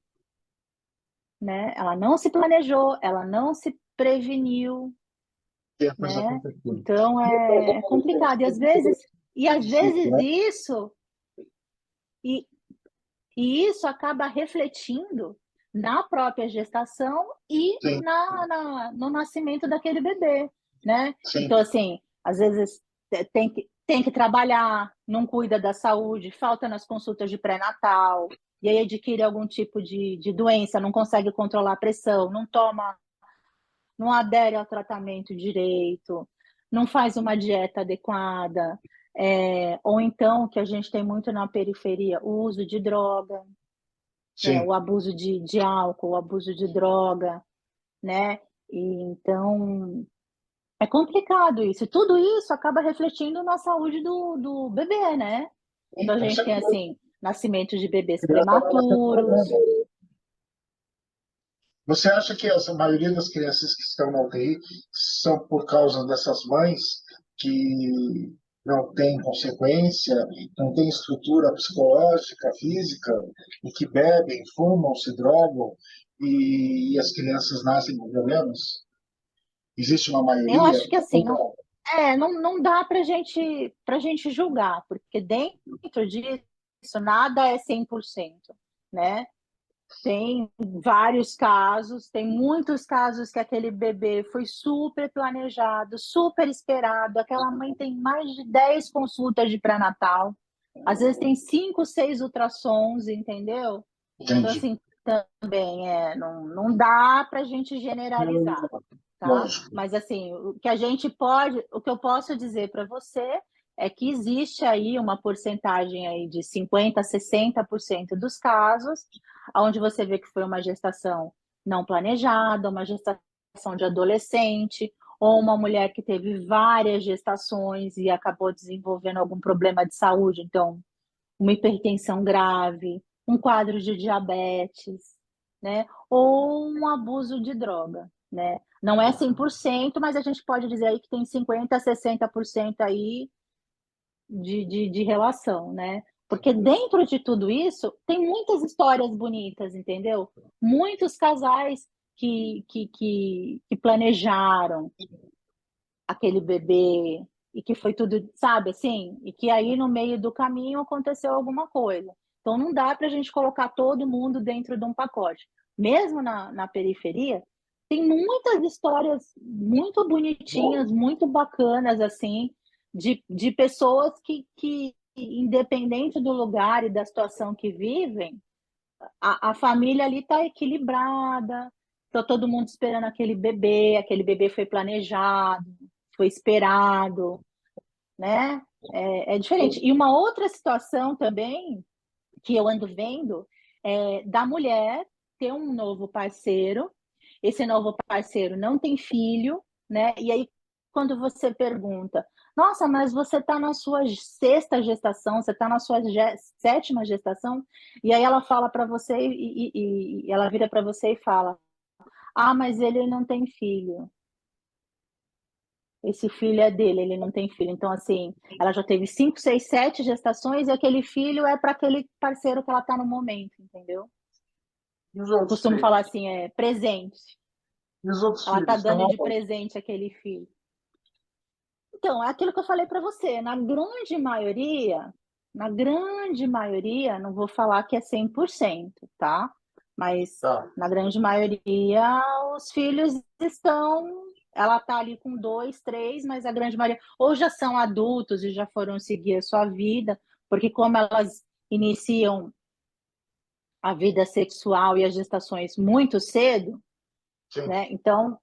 né? Ela não se planejou, ela não se preveniu, E a coisa né? aconteceu. Então, E o é problema complicado. E às de ciclo, vezes né? isso E, e isso acaba refletindo na própria gestação e Sim, no nascimento daquele bebê, né? sim, Então, assim, às vezes tem que trabalhar, não cuida da saúde, falta nas consultas de pré-natal, e aí adquire algum tipo de doença, não consegue controlar a pressão, não toma, não adere ao tratamento direito, não faz uma dieta adequada, ou então, que a gente tem muito na periferia, o uso de droga, né, sim. o abuso de álcool, o abuso de droga, né? E então é complicado isso. E tudo isso acaba refletindo na saúde do bebê, né? E, Então a com gente tem certeza, assim, nascimento de bebês a criança vai nascer com prematuros. problema. Você acha que a maioria das crianças que estão na UTI são por causa dessas mães que não tem consequência, não tem estrutura psicológica, física, e que bebem, fumam, se drogam, e as crianças nascem com problemas? Existe uma Eu maioria? acho que assim, não dá para gente julgar, porque dentro disso nada é 100%, né? Tem vários casos, tem muitos casos que aquele bebê foi super planejado, super esperado. Aquela mãe tem mais de 10 consultas de pré-natal, às vezes tem 5, 6 ultrassons, entendeu? Então, Entendi. assim, também não dá para a gente generalizar, tá? Lógico. Mas, assim, o que eu posso dizer para você é que existe aí uma porcentagem aí de 50% a 60% dos casos onde você vê que foi uma gestação não planejada, uma gestação de adolescente, ou uma mulher que teve várias gestações e acabou desenvolvendo algum problema de saúde, então uma hipertensão grave, um quadro de diabetes, né? Ou um abuso de droga, né? Não é 100%, mas a gente pode dizer aí que tem 50% a 60% aí de relação, né? Porque dentro de tudo isso tem muitas histórias bonitas, entendeu? Muitos casais que planejaram aquele bebê e que foi tudo, sabe, assim, e que aí no meio do caminho aconteceu alguma coisa. Então não dá para a gente colocar todo mundo dentro de um pacote. Mesmo na periferia, tem muitas histórias muito bonitinhas, muito bacanas, assim, de pessoas que, independente do lugar e da situação que vivem, a família ali está equilibrada, está todo mundo esperando aquele bebê foi planejado, foi esperado, né? É diferente. E uma outra situação também que eu ando vendo é da mulher ter um novo parceiro, esse novo parceiro não tem filho, né? E aí, quando você pergunta, nossa, mas você está na sua sexta gestação, você está na sua sétima gestação, e aí ela fala para você e ela vira para você e fala, ah, mas ele não tem filho. Esse filho é dele, ele não tem filho. Então, assim, ela já teve 5, 6, 7 gestações e aquele filho é para aquele parceiro que ela está no momento, entendeu? E os Eu outros costumo falar filhos? assim, é presente. E os outros Ela está filhos? Estão dando de aonde? presente aquele filho. Então, é aquilo que eu falei para você, na grande maioria, não vou falar que é 100%, tá? Mas Tá. na grande maioria, os filhos estão. Ela tá ali com 2, 3, mas a grande maioria ou já são adultos e já foram seguir a sua vida, porque como elas iniciam a vida sexual e as gestações muito cedo, Sim. né? Então,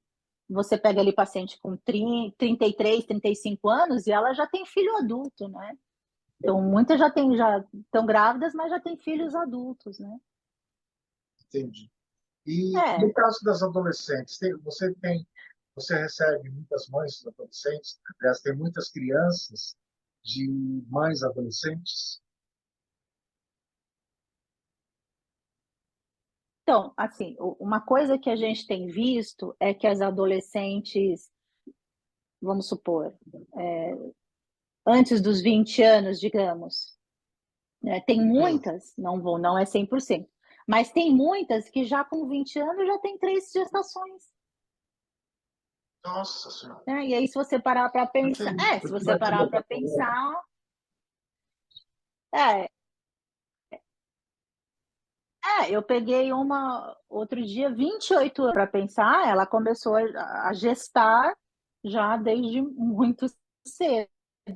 você pega ali paciente com 30, 33, 35 anos e ela já tem filho adulto, né? Então, muitas já estão grávidas, mas já têm filhos adultos, né? Entendi. E no É, caso das adolescentes, você recebe muitas mães de adolescentes, aliás, tem muitas crianças de mães adolescentes? então, assim, uma coisa que a gente tem visto é que as adolescentes, vamos supor, antes dos 20 anos, digamos, né, tem Sim. muitas, não é 100%, mas tem muitas que já com 20 anos já tem 3 gestações. Nossa Senhora. Né? E aí, se você parar para pensar, Entendi. se Porque você vai ter parar uma para problema. pensar, é, eu peguei uma outro dia, 28 anos para pensar, ela começou a gestar já desde muito cedo,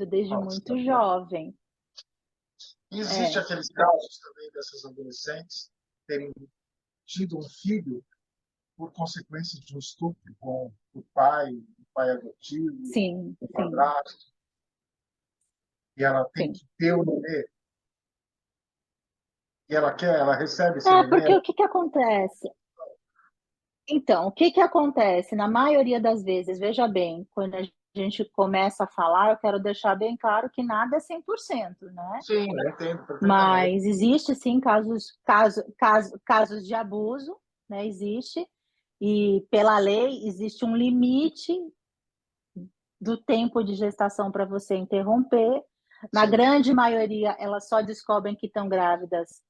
desde Nossa. muito jovem. E existe É, aqueles casos também dessas adolescentes terem tido um filho por consequência de um estupro com o pai adotivo, sim, o sim, padrasto, e ela tem sim. que ter o nenê, e ela recebe esse nenê, Porque o que que acontece? Então, o que que acontece? Na maioria das vezes, veja bem, quando a gente começa a falar, eu quero deixar bem claro que nada é 100%, né? sim, eu entendo perfeitamente. Mas existe sim casos de abuso, né? Existe, e pela lei existe um limite do tempo de gestação para você interromper. Na Sim. grande maioria, elas só descobrem que estão grávidas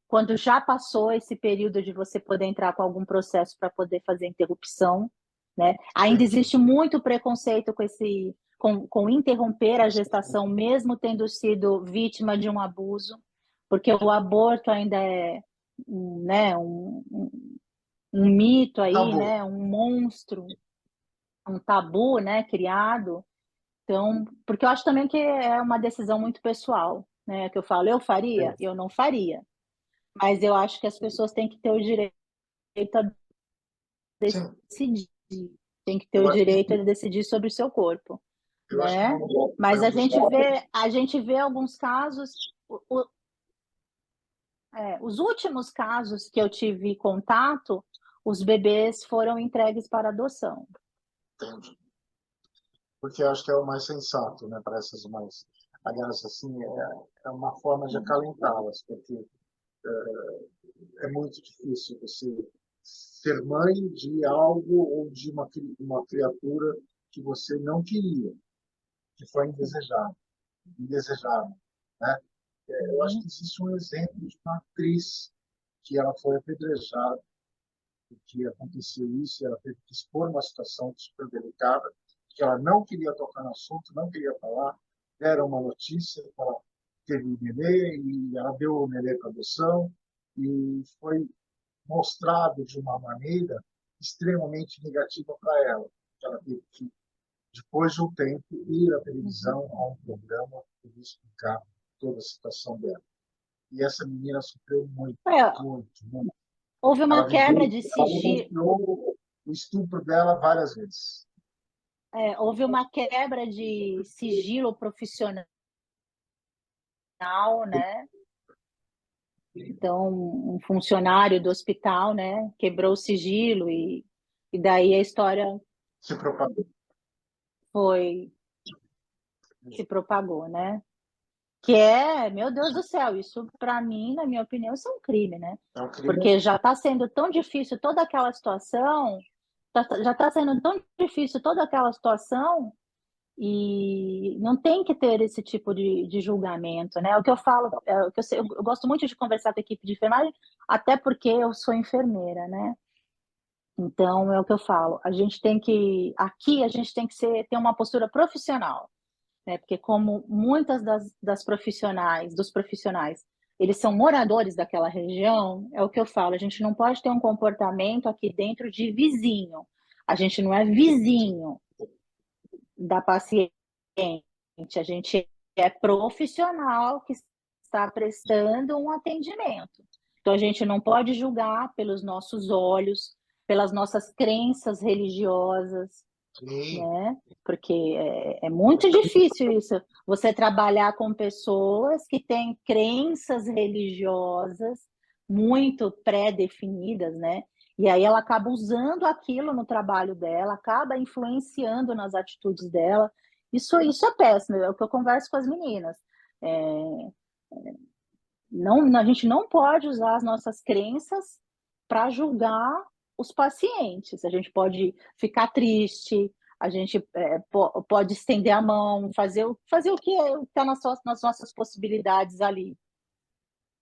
quando já passou esse período de você poder entrar com algum processo para poder fazer interrupção, né? Ainda Entendi. existe muito preconceito com interromper a gestação, mesmo tendo sido vítima de um abuso, porque o aborto ainda é, né, um mito Tá aí, bom. né, um monstro, um tabu, né, criado. Então, porque eu acho também que é uma decisão muito pessoal, né, que eu falo, eu faria? Sim. Eu não faria. Mas eu acho que as pessoas têm que ter o direito a Sim. decidir, tem que ter o Eu acho que, direito a decidir sobre o seu corpo, eu acho que né? Mas vamos a gente vê alguns casos, os últimos casos que eu tive contato, os bebês foram entregues para adoção. entender, porque eu acho que é o mais sensato, né, para essas mães. Aliás, assim, é uma forma de acalentá-las, porque é muito difícil você ser mãe de algo ou de uma criatura que você não queria, que foi indesejável, né? Eu acho que existe um exemplo de uma atriz que ela foi apedrejada, que aconteceu isso, e ela teve que expor uma situação super delicada, que ela não queria tocar no assunto, não queria falar, era uma notícia, ela teve um nenê e ela deu o nenê para adoção, e foi mostrado de uma maneira extremamente negativa para ela. Ela teve que, depois de um tempo, ir à televisão, a um programa, para explicar toda a situação dela. E essa menina sofreu muito, É, muito, muito. houve uma Ela quebra viveu, de ela sigilo, denunciou o estupro dela várias vezes. houve uma quebra de sigilo profissional, né? Então, um funcionário do hospital, né, quebrou o sigilo e daí a história Se propagou. foi se propagou, né? Que é, meu Deus do céu, isso para mim, na minha opinião, isso é um crime, né? É um crime. Porque já está sendo tão difícil toda aquela situação, já está sendo tão difícil toda aquela situação e não tem que ter esse tipo de julgamento, né? O que eu falo, o que eu gosto muito de conversar com a equipe de enfermagem, até porque eu sou enfermeira, né? Então, é o que eu falo, aqui a gente tem que ter uma postura profissional, né? Porque como muitas das profissionais, dos profissionais, eles são moradores daquela região, é o que eu falo, a gente não pode ter um comportamento aqui dentro de vizinho. A gente não é vizinho da paciente, a gente é profissional que está prestando um atendimento. Então a gente não pode julgar pelos nossos olhos, pelas nossas crenças religiosas, Sim. né? Porque é muito difícil isso. Você trabalhar com pessoas que têm crenças religiosas muito pré-definidas, né? E aí ela acaba usando aquilo no trabalho dela, acaba influenciando nas atitudes dela. Isso é péssimo, é o que eu converso com as meninas. É, não, a gente não pode usar as nossas crenças para julgar os pacientes. A gente pode ficar triste, a gente pode estender a mão, fazer o que está nas nossas possibilidades ali.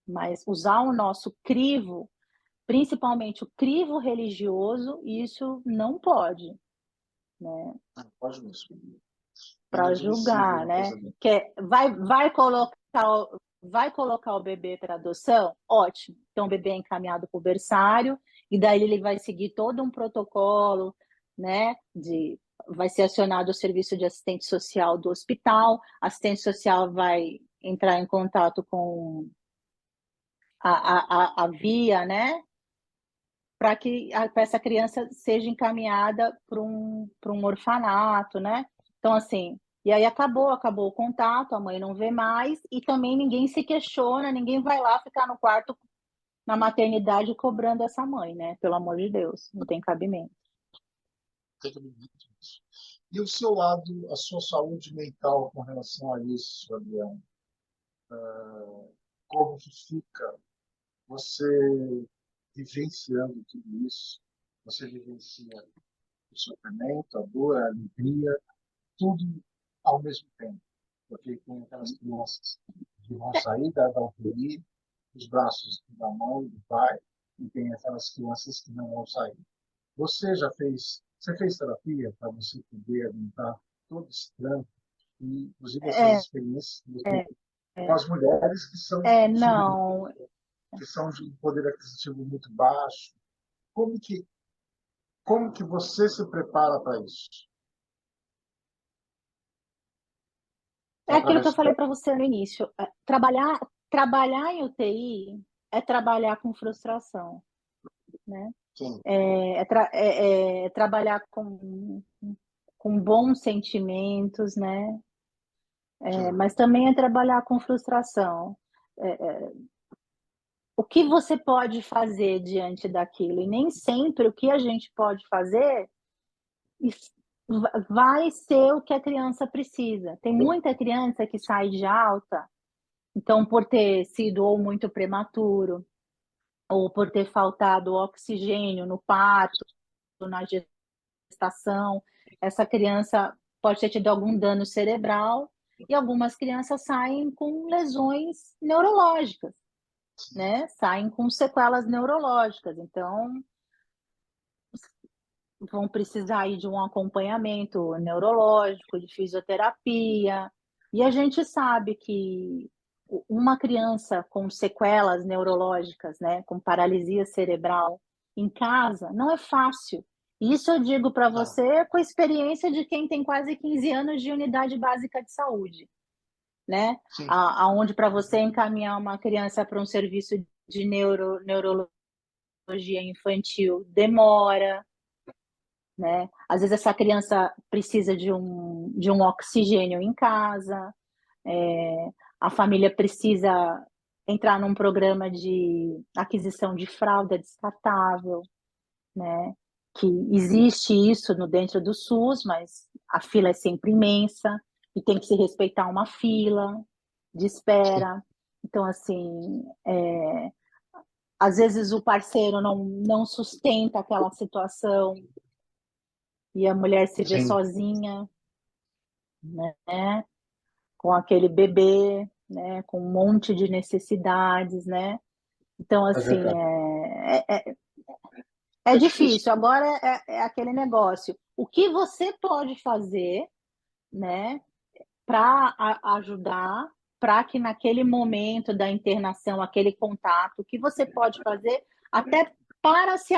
Mas usar o nosso crivo, principalmente o crivo religioso, isso não pode, né? Não pode mesmo. Para Inadmissível julgar, uma coisa né? dessa. Que vai colocar o bebê para adoção? Ótimo. Então o bebê é encaminhado para o berçário e daí ele vai seguir todo um protocolo, né? Vai ser acionado o serviço de assistente social do hospital, a assistente social vai entrar em contato com a via, né? Para que essa criança seja encaminhada para um orfanato, né? Então, assim, e aí acabou o contato, a mãe não vê mais, e também ninguém se questiona, ninguém vai lá ficar no quarto na maternidade cobrando essa mãe, né? Pelo amor de Deus, não tem cabimento. Tem que admitir isso. E o seu lado, a sua saúde mental com relação a isso, Adriano? Como que fica você vivenciando tudo isso? Você vivencia o sofrimento, a dor, a alegria? tudo ao mesmo tempo. Porque tem aquelas crianças que vão sair da UTI, os braços da mãe, do pai, e tem aquelas crianças que não vão sair. Você fez terapia para você poder aguentar todo esse trampo e, inclusive, essas É, experiências que você tem com as mulheres não. que são de poder aquisitivo muito baixo. Como que, como que você se prepara para isso? É aquilo que eu Através falei da... para você no início. Trabalhar em UTI é trabalhar com frustração, né? Sim, É trabalhar com bons sentimentos, né? sim, Mas também é trabalhar com frustração. O que você pode fazer diante daquilo? E nem sempre o que a gente pode fazer vai ser o que a criança precisa. Tem muita criança que sai de alta, então, por ter sido ou muito prematuro, ou por ter faltado oxigênio no parto, na gestação, essa criança pode ter tido algum dano cerebral e algumas crianças saem com lesões neurológicas, né? Saem com sequelas neurológicas. Então, vão precisar aí de um acompanhamento neurológico, de fisioterapia. E a gente sabe que uma criança com sequelas neurológicas, né, com paralisia cerebral em casa, não é fácil. Isso eu digo para não, você com a experiência de quem tem quase 15 anos de unidade básica de saúde, né? sim, Aonde para você encaminhar uma criança para um serviço de neurologia infantil demora, né? Às vezes essa criança precisa de um oxigênio em casa, a família precisa entrar num programa de aquisição de fralda descartável, né? Que existe isso no dentro do SUS, mas a fila é sempre imensa e tem que se respeitar uma fila de sim. espera. Então, assim, às vezes o parceiro não sustenta aquela situação e a mulher se vê Sim. sozinha, né? Com aquele bebê, né? Com um monte de necessidades, né? Então, É assim, verdade. é É difícil. difícil. Agora é aquele negócio. O que você pode fazer, né? Para ajudar, para que naquele momento da internação, aquele contato, o que você pode fazer até para se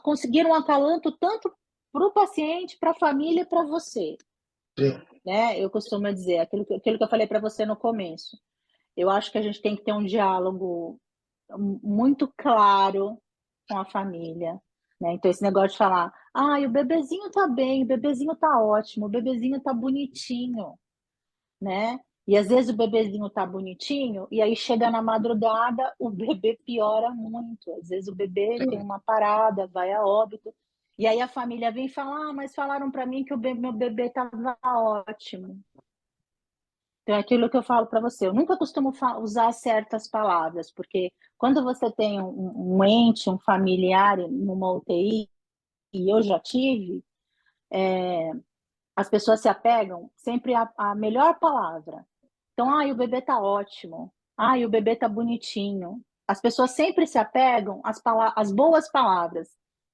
conseguir um acalanto tanto para o paciente, para a família e para você, Sim, né? Eu costumo dizer aquilo que eu falei para você no começo. Eu acho que a gente tem que ter um diálogo muito claro com a família, né? Então esse negócio de falar, o bebezinho tá bem, o bebezinho tá ótimo, o bebezinho tá bonitinho, né? E às vezes o bebezinho tá bonitinho e aí chega na madrugada, o bebê piora muito. Às vezes o bebê tem sim, uma parada, vai a óbito. E aí a família vem falar, mas falaram para mim que meu bebê estava ótimo. Então, é aquilo que eu falo para você, eu nunca costumo usar certas palavras, porque quando você tem um ente, um familiar numa UTI, e eu já tive, as pessoas se apegam sempre à melhor palavra. Então, o bebê tá ótimo. O bebê tá bonitinho. As pessoas sempre se apegam às boas palavras,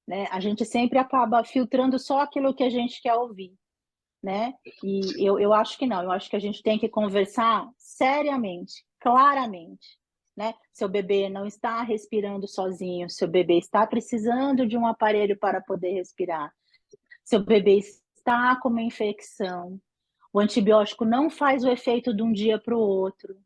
né? A gente sempre acaba filtrando só aquilo que a gente quer ouvir, né? E eu acho que não, eu acho que a gente tem que conversar seriamente, claramente, né? Seu bebê não está respirando sozinho, seu bebê está precisando de um aparelho para poder respirar, seu bebê está com uma infecção, o antibiótico não faz o efeito de um dia para o outro,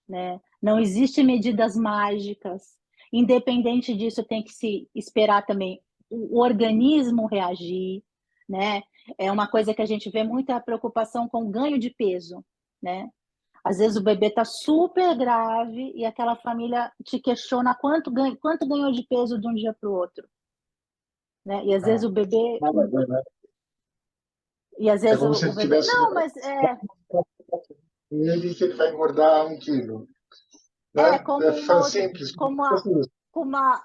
né? Não existem medidas mágicas. Independente disso, tem que se esperar também o organismo reagir, né? É uma coisa que a gente vê muita preocupação com o ganho de peso, né? Às vezes o bebê está super grave e aquela família te questiona quanto ganhou de peso de um dia para o outro, né? E às vezes é. o bebê, Nada a ver, né? e às É vezes como se o ele bebê, tivesse não, mas ele que ele vai engordar 1 quilo, é né? como É simples. como uma,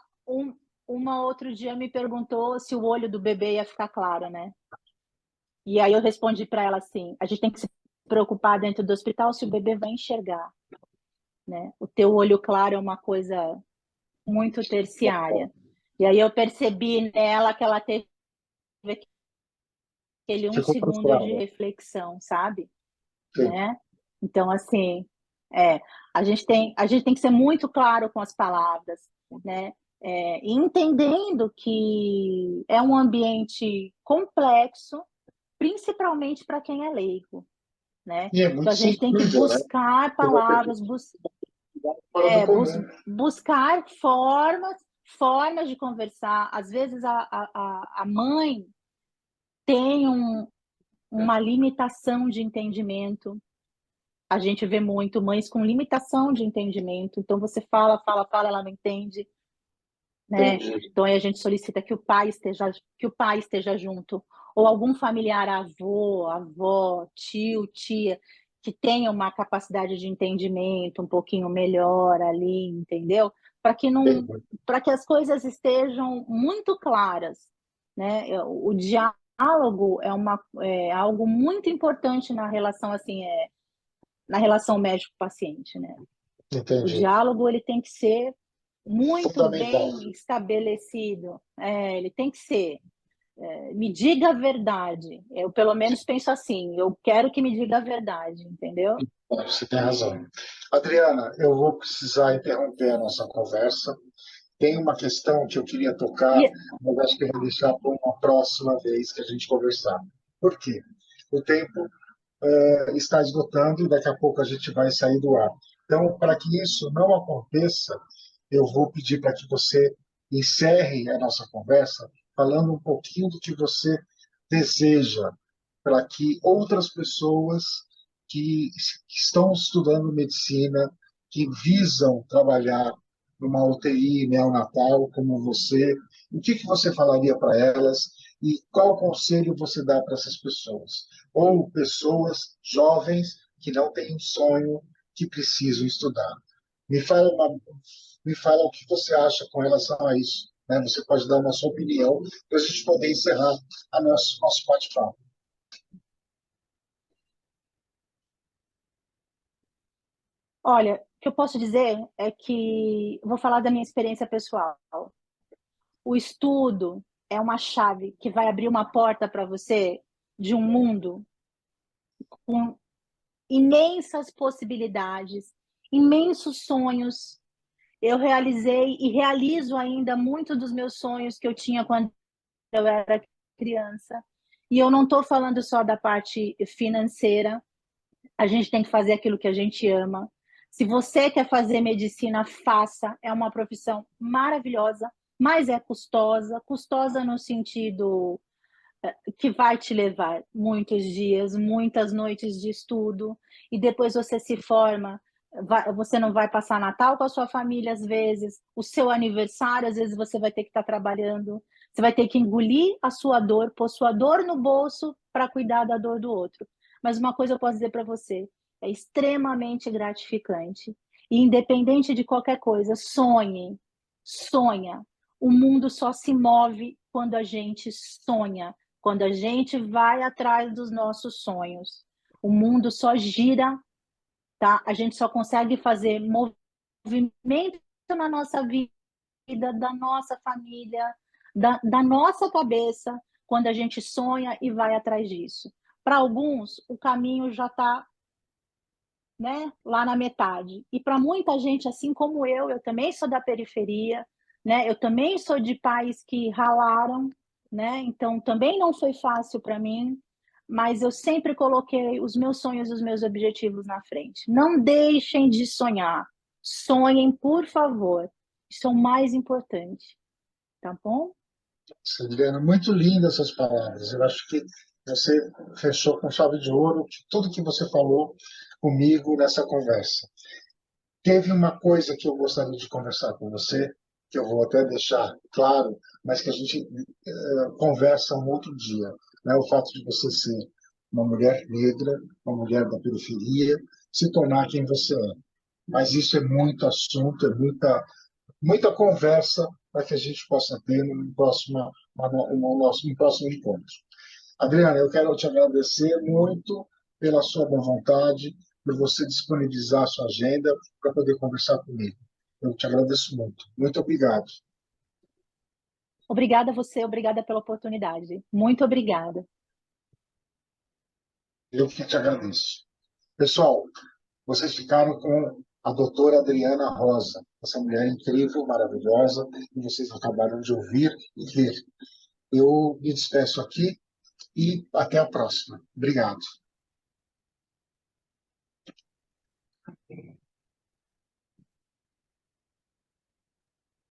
uma outro dia me perguntou se o olho do bebê ia ficar claro, né? E aí eu respondi para ela assim: a gente tem que se preocupar dentro do hospital se o bebê vai enxergar, né? O teu olho claro é uma coisa muito terciária. E aí eu percebi nela que ela teve aquele um Ficou segundo de frustrada. reflexão, sabe? Sim. Né? Então, assim, a gente tem que ser muito claro com as palavras, né? E entendendo que é um ambiente complexo, principalmente para quem é leigo, né? E é Então, muito a gente tem que sensível, né? buscar Tem uma pessoa palavras, fora do comum. buscar formas de conversar. Às vezes, a mãe tem uma limitação de entendimento. A gente vê muito mães com limitação de entendimento. Então, você fala, fala, fala, ela não entende, né? Entendi. Então, aí a gente solicita que o pai esteja junto. Ou algum familiar, avô, avó, tio, tia, que tenha uma capacidade de entendimento um pouquinho melhor ali, entendeu? Para que não, Entendi. para que as coisas estejam muito claras, né? O diálogo é algo muito importante na relação assim, na relação médico-paciente, né? O Entendi. diálogo ele tem que ser muito Fundamental. bem estabelecido. Ele tem que ser. Me diga a verdade. Eu pelo menos penso assim. Eu quero que me diga a verdade, entendeu? Você tem razão. Adriana, eu vou precisar interromper a nossa conversa. Tem uma questão que eu queria tocar, E mas acho que eu vou deixar para uma próxima vez que a gente conversar. Por quê? O tempo está esgotando e daqui a pouco a gente vai sair do ar. Então, para que isso não aconteça, eu vou pedir para que você encerre a nossa conversa falando um pouquinho do que você deseja para que outras pessoas que estão estudando medicina, que visam trabalhar numa UTI neonatal como você, o que você falaria para elas e qual conselho você dá para essas pessoas? Ou pessoas jovens que não têm um sonho, que precisam estudar. Me fala, me fala o que você acha com relação a isso. Né? Você pode dar uma sua opinião para a gente poder encerrar a nosso bate-papo. olha, o que eu posso dizer é que vou falar da minha experiência pessoal. O estudo é uma chave que vai abrir uma porta para você de um mundo com imensas possibilidades, imensos sonhos. Eu realizei e realizo ainda muito dos meus sonhos que eu tinha quando eu era criança. E eu não estou falando só da parte financeira, a gente tem que fazer aquilo que a gente ama. Se você quer fazer medicina, faça. É uma profissão maravilhosa, mas é custosa custosa no sentido que vai te levar muitos dias, muitas noites de estudo, e depois você se forma. Você não vai passar Natal com a sua família, às vezes, o seu aniversário, às vezes você vai ter que estar trabalhando, você vai ter que engolir a sua dor, pôr sua dor no bolso para cuidar da dor do outro. Mas uma coisa eu posso dizer para você, é extremamente gratificante. E independente de qualquer coisa, sonhe, sonha. O mundo só se move quando a gente sonha, quando a gente vai atrás dos nossos sonhos. O mundo só gira, tá? A gente só consegue fazer movimento na nossa vida, da nossa família, da nossa cabeça, quando a gente sonha e vai atrás disso. Para alguns, o caminho já está, né, lá na metade. E para muita gente, assim como eu também sou da periferia, né? Eu também sou de pais que ralaram, né? Então também não foi fácil para mim, mas eu sempre coloquei os meus sonhos, os meus objetivos na frente. Não deixem de sonhar. Sonhem, por favor. Isso é o mais importante, tá bom? Adriana, muito lindas essas palavras. Eu acho que você fechou com chave de ouro tudo que você falou comigo nessa conversa. Teve uma coisa que eu gostaria de conversar com você, que eu vou até deixar claro, mas que a gente conversa um outro dia. Né? O fato de você ser uma mulher negra, uma mulher da periferia, se tornar quem você é. Mas isso é muito assunto, é muita conversa para que a gente possa ter um próximo encontro. Adriana, eu quero te agradecer muito pela sua boa vontade, por você disponibilizar a sua agenda para poder conversar comigo. Eu te agradeço muito. Muito obrigado. Obrigada a você, obrigada pela oportunidade. Muito obrigada. Eu que te agradeço. Pessoal, vocês ficaram com a doutora Adriana Rosa, essa mulher incrível, maravilhosa, e vocês acabaram de ouvir e ver. Eu me despeço aqui e até a próxima. Obrigado.